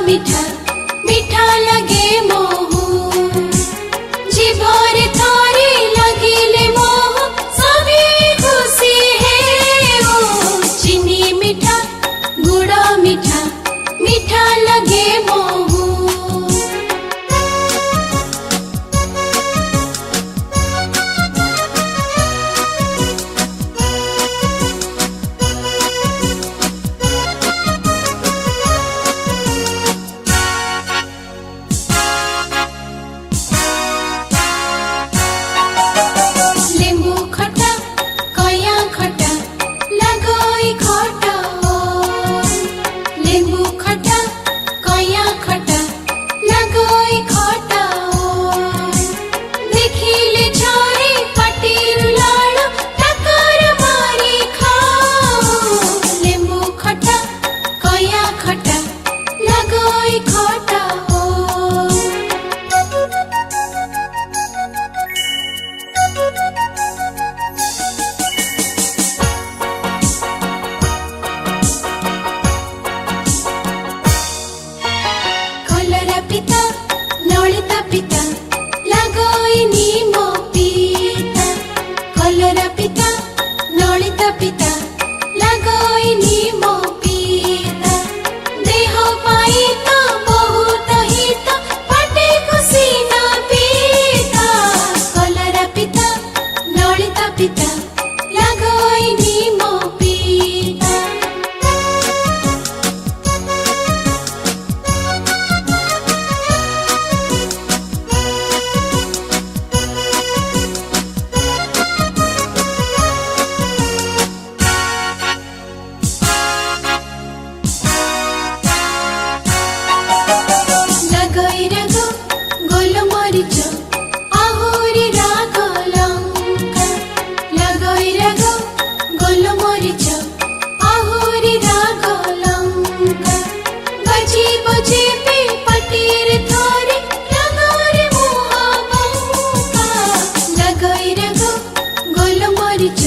मीठा मीठा लगे मोहू जीभरे थारी लगिले मोह सभी खुशी है ओ चीनी मीठा गुड़ मीठा मीठा लगे मोहू पिता ललिता पिता लगोई नीमो पीता कलरा पिता ललिता पिता लगोई नीमो पीता देह पाई तो बहुत हित पाटे खुशी न पीता कलरा पिता ललिता पिता लगोई नीमो पीता आहुरी राग लंका लगोई राग गोलमरीच आहुरी राग लंका बजी बजी पे पटीर थोरी लगोरे मुहा बंका लगोई राग गोलमरीच